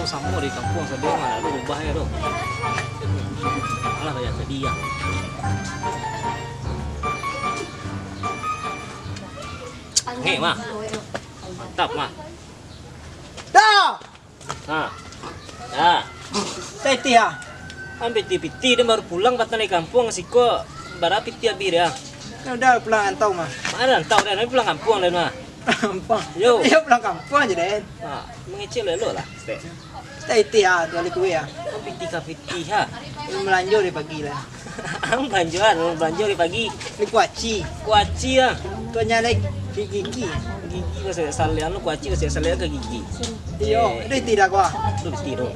sama di kampung sedih mana ada ubah ya tuh. Alah kayak sedih ya. Oke mah, mantap mah. Dah. Nah, nah, Teti ya. ambil piti dia baru pulang batang di kampung sih kok bara piti abis ya. Udah pulang antau mah. Mana tahu dah, nanti pulang kampung lain mah. Kampung. Yo. Iya pulang kampung aja deh. Nah, mengecil lo lah. Teti ya, dua kue ya. Oh, piti ka piti ha. Melanjut di pagi lah. Ang banjo di pagi. Di kuaci. Kuaci ya. Tuanya lagi gigi. Gigi ko sa salian lo kuaci ko sa salian ke gigi. Iyo, itu tidak gua. Lu tiro.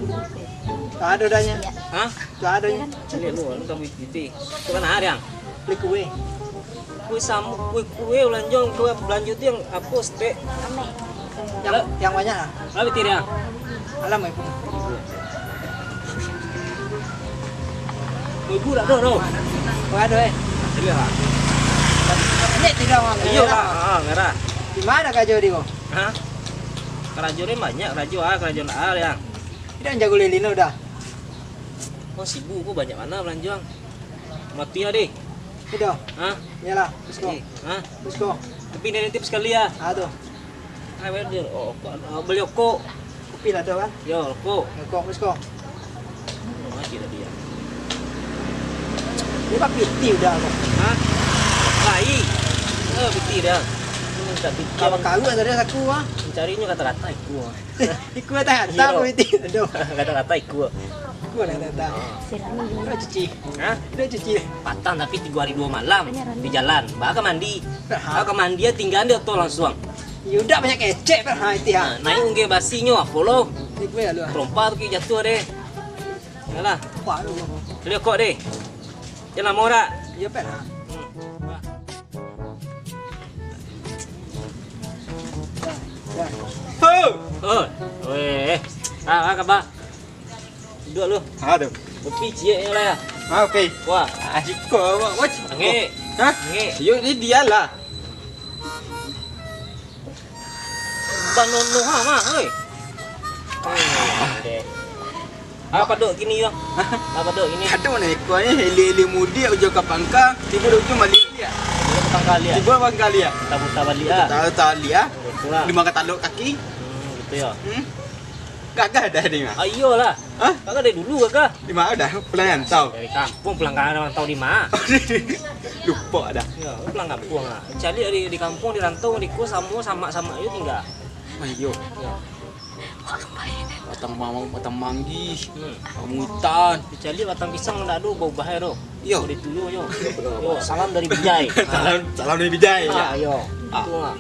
Tak ada danya. Hah? Tak adanya. Cari lu ka piti. Itu kan ada yang Beli kue. kue samu kue ulanjong kue belanja itu yang apa ste. Yang banyak lah. Lalu tiro yang. Alam ibu. Ibu dah do. Gua ada Cari lah. Ini tidak mah. Iya lah, merah. Di mana kajau di kau? Hah? Kerajuannya banyak, kerajuan A yang. Tidak jago lilin udah. Oh sibuk kok banyak mana belanjang. Mati ya deh. Tidak. Hah? Nyala. Busko. Hah? Busko. Tapi ini tips sekali ya. Aduh. Ayo dia beli kok. Kopi lah tuh kan. Yo, kok. Kok busko. Mati dah dia. Ini pak piti udah kok. Hah? Lai. Piti dah. Minta piti. Kalau kalu ada aku ah. Mencarinya kata-kata iku. Iku tak ada aku piti. Aduh. Kata-kata iku. Iku ada kata. Udah cuci. Hah? Udah cuci. Patang tapi 3 hari 2 malam di jalan. Bakal mandi. Bakal mandi dia tinggal dia tuh langsung. Yuda banyak kecek pak itu ya. Nah, naik unggah basinya apa lo? Iku ya lu. Terompak tuh jatuh deh. Yalah, Wah lu. beli kok deh. Jangan mau ora. Iya pak. Oh, weh. Kabar? Dua lu. Aduh. Kopi cie lah ya. Oke. Wah, Asyik kau. Wah. nge. Hah? Nge. Yo ini dia lah. Banono ha mah, oi. Apa dok gini yo? Apa dok ini? Ada mana ikut ni heli mudi ujo kapangka tiba ujo malik dia. Ini petang kali ya. Tiba bang kali ya. Tabu balik ya. Tahu tali ya. Betul lah. Lima kata kaki. Gitu ya. Gagah dah dia. Ayo lah. Hah? Kakak dari dulu kakak. Di mana dah pulang tahu. Dari kampung pulang rantau di mana? Lupa dah. Ya, pulang kampung lah. Cari di kampung di rantau di kos sama itu tinggal. Ayo. Ya. Batang manggi. Pamutan. Dicari batang pisang ndak ada bau bahaya do. Yo. Di tuyo yo. Yo, salam dari Bijay. Salam dari Bijay Ah, ya. yo. Itu lah.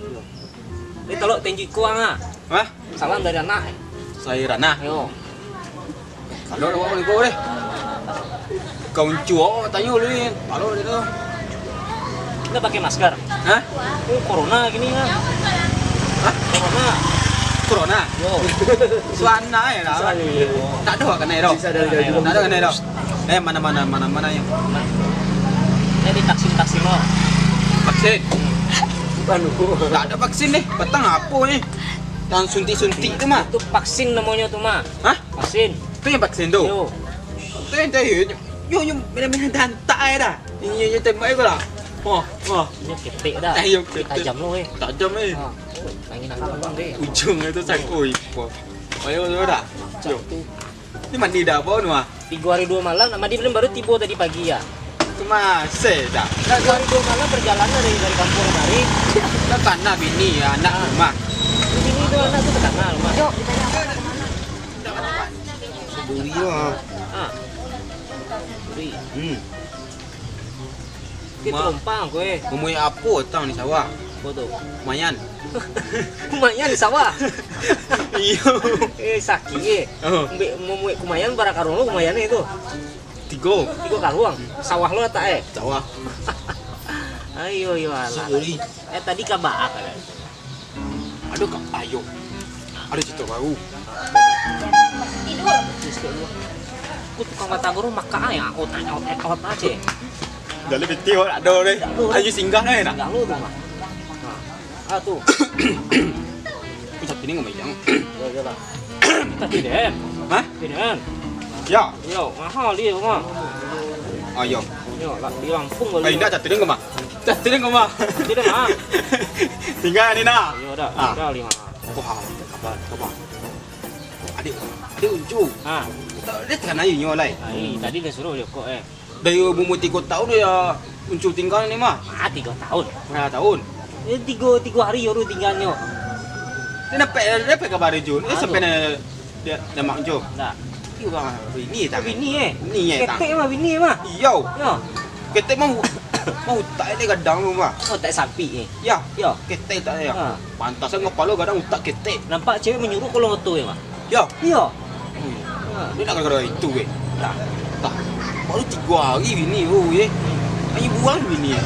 Ini telok tenji kuang ah. Hah? Salam dari anak. Saya Rana. Yo. Kalau orang boleh go deh. Kau cuo tanya lu ni. Kalau dia tu. Kita pakai masker. Hah? Oh, corona gini kan. Hah? Corona. Corona. Yo. Suana ya lah. Tak ada kan ni dah. Tak ada kan ni dah. Mana yang Ini vaksin lo. vaksin? Tak ada vaksin ni. Petang apa ni? Yang suntik tu mah. Itu vaksin namanya tuh mah. Hah? Vaksin. Tu yang vaksin tu. Yo. Tu yang tahu. Yo benar-benar dantak dah. Ini tembak aku lah. Oh. Ini ketik dah. Ayo, Tajam lo eh. Tajam ni. Ah. Lagi nak abang deh. Ujung itu sakui. Ayo dah. Yo. Ni mandi dah apa nu ah? 3 hari 2 malam, nama dia baru tiba tadi pagi ya. Cuma dah. 3 hari 2 malam perjalanan dari kampung kemari. Dah tanah bini anak rumah. Di sini itu anak tuh terkenal mah. Yo. Buri lah. Ah. Beri. Kita tumpang gue. Ngomongin apa tahu ni sawah? Foto. Lumayan. Kumayan di sawah. Iyo. Sakit ye. Oh. Mau kumayan para karung lu kumayan itu. 3 karuang. Sawah lo tak sawah. Ayo alah. Buri. Tadi kabak kan. Aduh kak, ayo. Ada cerita baru. Aku tukang kata guru maka ya out aja. Dari peti orang ada deh. Ayo singgah deh nak. Enggak lu tuh mah. Ah tuh. Pusat ini ngomong yang. Ya lah. Kita tidak. Hah? Ini kan. Ya. Yo, mahal dia mah. Ayo. Yo, lah di Lampung kali. Ay, nak catirin ko ma. Catirin ko ma. Tidak mah. Tinggal ni na. Yo, dah. Ah. Dah 5. Wah, kabar. Adik unjuk. Ah. Dia tekan ayu nyo lai. Tadi dia suruh dia kok Dari umur 3 tahun dia unjuk tinggal ni mah. 3 tahun. Berapa tahun? 3 hari baru tinggalnya. Dia dapat kabar Jun. Dia sampai dia mak jo. Dah. Iu bang, ini tak. Bini Ni tak. Ketek mah bini mah. Yo, Yo. ketek mau tak ada kadang lu mah. Oh, tak sapi Ya, Yo. ketek tak ada. Ha. Pantasnya ngepalo kadang utak ketek. Nampak cewek menyuruh kalau ngoto mah. Ya, Yo. dia nak gara-gara itu weh. Tak. Baru 3 hari bini ye. Ayo buang bini.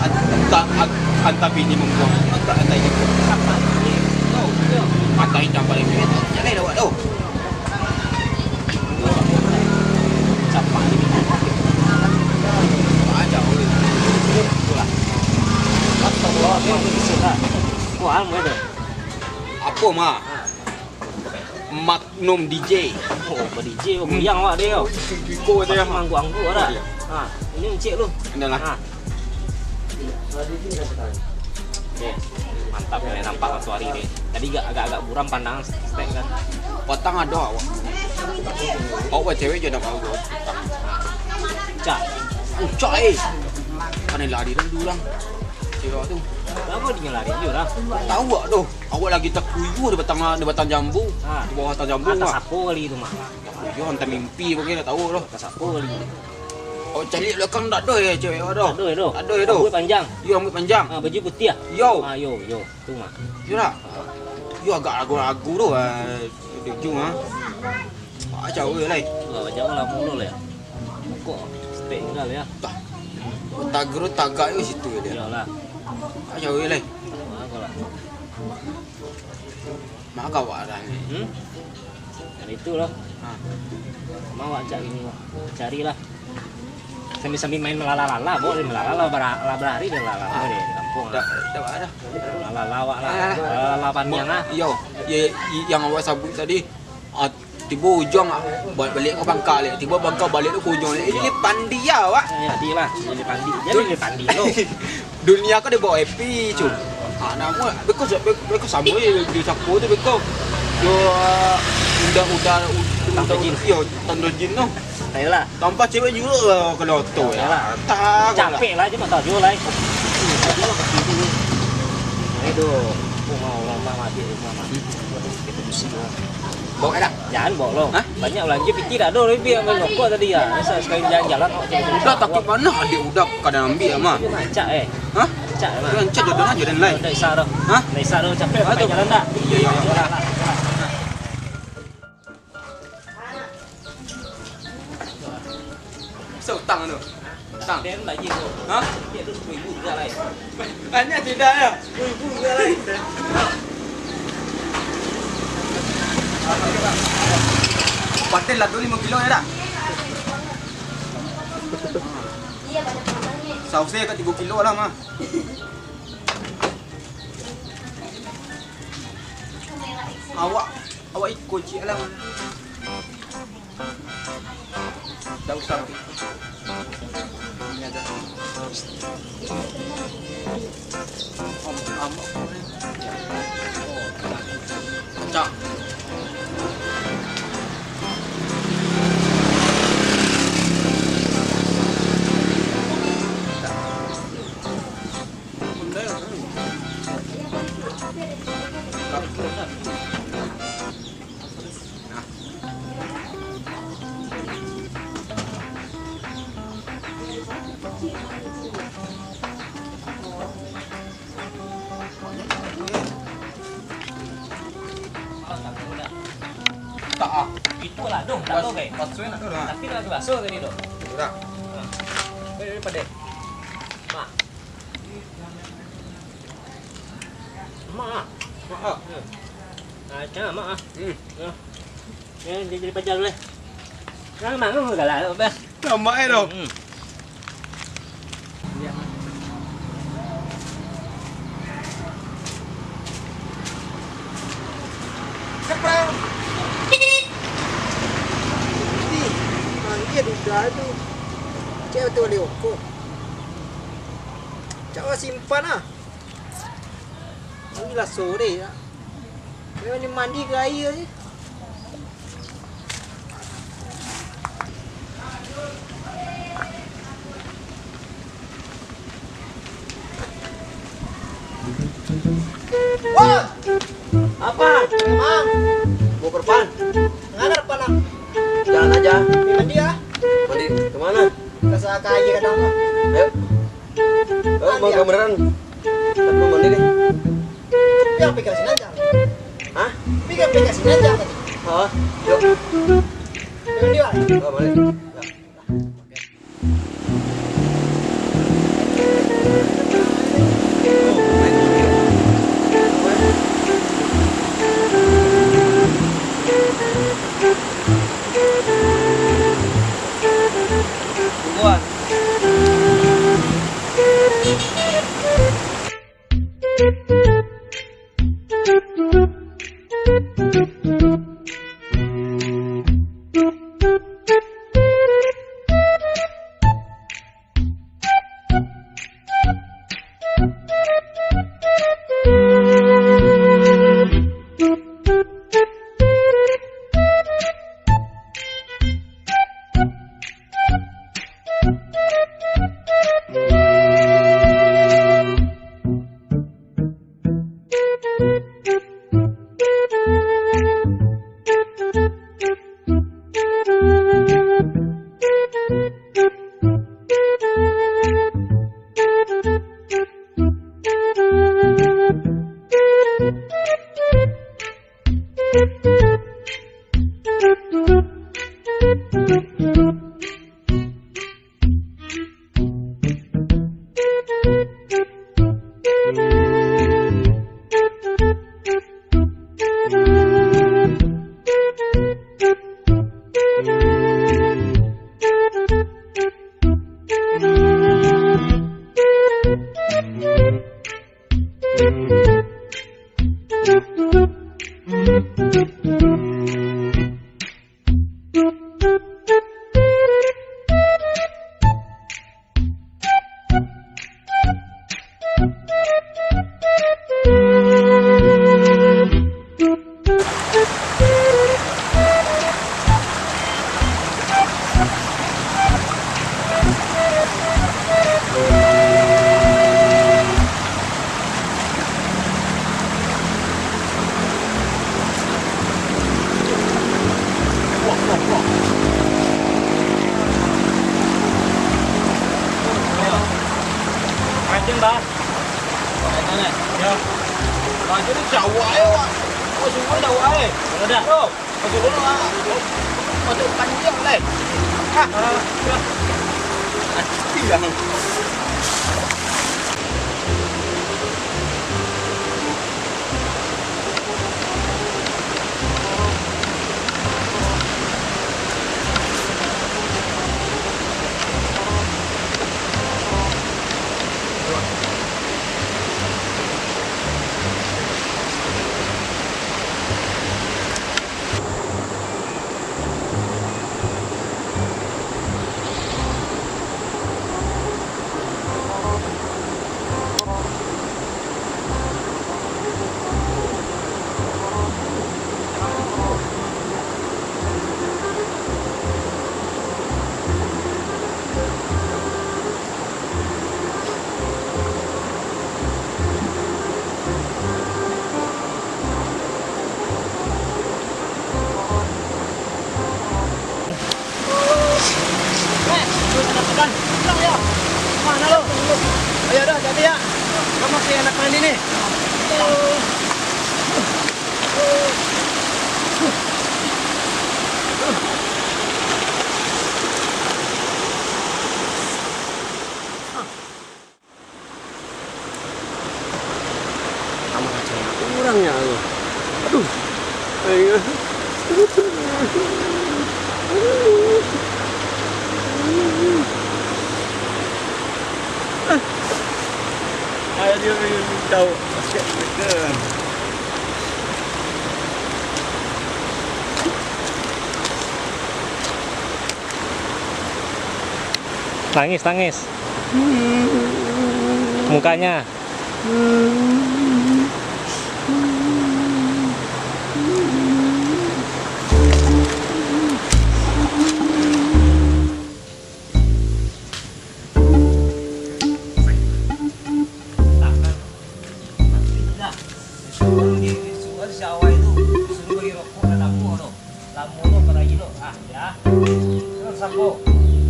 Anta bini membuang. Anta ini. Yo. Anta ini campur ini. Jangan lewat tu. Siapa ni? Aja weh. Astagfirullah, dia bisa tak? Wah, mau tu. Apa mah? Magnum DJ. Oh, DJ yang awak dia. Biko dia. Manggu-anggu ada. Ha, ini encik lu. Adalah. Ha. Okey. Mantap ya, nampak waktu hari ni. Tadi agak buram pandangan stek kan. Potang ada awak. Awak cewek je nak mau. Cak. Ucak Kan lari dah dulu orang. Cewek tu. Kenapa dia lari dia orang? Tahu tak tu? Awak lagi terkuyuh di batang jambu. Ha. Di bawah batang jambu Atas mah. sapu kali itu mah. Yo hantar mimpi bagi dah tahu dah. Atas sapu kali. Awak cari belakang tak ada ya cewek awak dah. Ada tu. Tak ada tu. Rambut panjang. Yo rambut panjang. Ha, baju putih ah. Yo. Ha, yo. Tu mah. Yo tak? Yo agak ragu-ragu tu. Dia ha. Pak jauh lah. Lah jauh lah mulu lah ya. Kok stek tinggal ya. Tagro tagak yo situ dia. Iyalah. Pak jauh lah. Lah. Mak kau ada ni. Dan itulah. Ha. Mau ajak ini mah. Carilah. Sambil main melala-lala, boleh melala berlari dia lala di kampung. Dah ada. Lala-lawak lah. Lala panjang lah. Yo, yang awak sabut tadi tiba ujung balik ke Bangka lek. Tiba Bangka balik ke ujung lek. Ini pandi ya awak. Jadi lah, jadi pandi. Jadi pandi lo. Dunia kau dia bawa happy cu. Nama because sama je di sapu tu because yo udah jin. Yo tanda jin tu. Ayolah. Tanpa cewek juga lah kena tu ya. Yalah. Tak Capek lah cuma tak jual lah. Itu mau lama mati mama. Itu mesti bawa dah. Jangan bawa lo. Hah? Banyak belanja piti dah ada lebih yang ngokok tadi ya. Saya sekali jalan-jalan kok cewek. Udah takut mana adik udah kadang ambil mah. Itu ngacak Hah? Ngacak mah. Kan cak jodoh aja dan lain. Dah isar dah. Hah? Dah isar dah capek pakai jalan dah. Iya. Bisa utang tu. Utang. Dia nak je tu. Hah? Dia tu 10,000 juga lah. Banyak tidak ya? 10,000 juga lah. Patel lah tu 5 kilo ya dah. Sausnya kat 3 kilo lah mah. Awak ikut cik lah. Dah usah. Ini ada. Cak. Tak ah. Itulah dong, tak tahu kayak. Baksonya nak dah. Tapi dah bakso tadi dong. Dah. Daripada mak. Mak. Mak. Macam mak ah. Ya, dia jadi pajar boleh. Kan mak tu galak apa? Nama tu. Aduh, cewek tuh lioko. Coba simpan ah. Ini lah sore ya. Memang ni mandi ke air je. Wah! Apa? Mang. Mau ke depan? Ngadar panah. Jalan aja. Di mandi ya. Mandi kemana? Kasih kaya kadang lah. Ayo. Oh, mau beneran? Tapi mau mandi nih. Yang pikir sini aja. Hah? Pikir sini aja tadi. Oh, yuk. Di mandi ya. Oh, mandi. Ya. Tungguan. Mancing, Bah. Mana? Ya. Maju ni jauh aja, Wak. Oh, semua jauh aja. Ada. Yo, maju dulu, Wak. Maju panjang, Le. Hah? Ya. Iya. Mana lo? Ayo dah, jadi ya. Kamu masih enak mandi nih. Sama aja kurangnya lo. Aduh. Ayo. Ayo dia tahu. Nangis. Mukanya.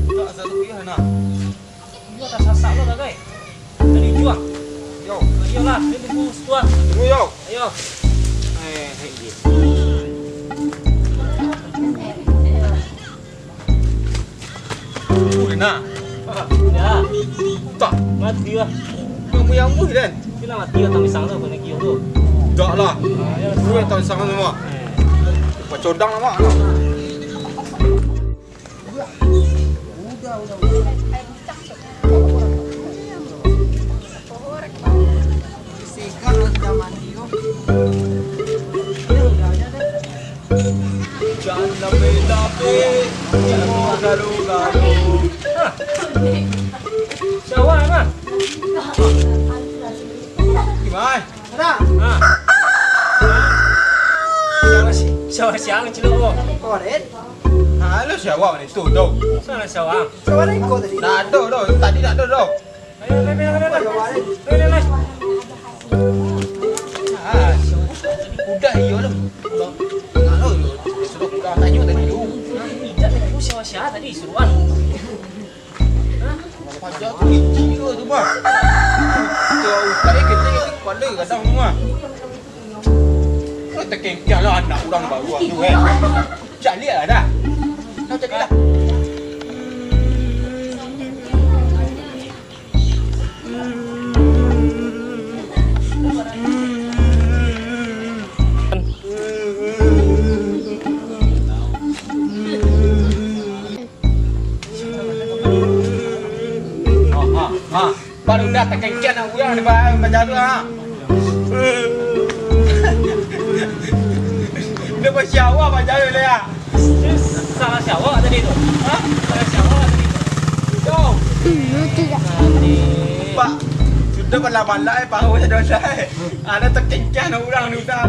Tak satu pihak nak. Gua tak sasak lo dah, guys. Tadi jual. Yo, Ayolah, dia tunggu setuan. tunggu yo. Ayo. Ini. Nak. Ya, Tak. mati lah. Yang mu dan. Kita mati lah tapi sang tu kena kio tu. Tak lah. Ayo. Dua tahun sama semua. Pacodang lama. Sikat sudah mandi kok. Jangan lape-lape. Jangan gaduh-gaduh. Siapa emang? Gimana? Nah, Ah. Siapa siang celok kok? koret. Halo siapa ni tu dong? Sana siapa? Coba deh kau tadi. Tak ada dong. Tadi tak ada dong. Ayo, Coba deh. Ah, kuda iyo dong. Halo yo. Sudah kuda tanya tadi tu. Tidak, aku siapa tadi suruhan. Pajak tu hiji ke tu mah. Tu tadi kita pada kadang tu mah. Kau terkengkiang lah anak orang baru tu kan. Cak lihat lah dah. Kau cakap dah. Baru dah terkengkiang nak uyang di baca tu ha. Dia bersyawah baca tu ya. Salah siapa tadi tu? Hah? Salah siapa tadi tu? Jom. Nanti. Pak, sudah balai-balai baru saya dah selesai. Ada terkengkiang orang ni dah.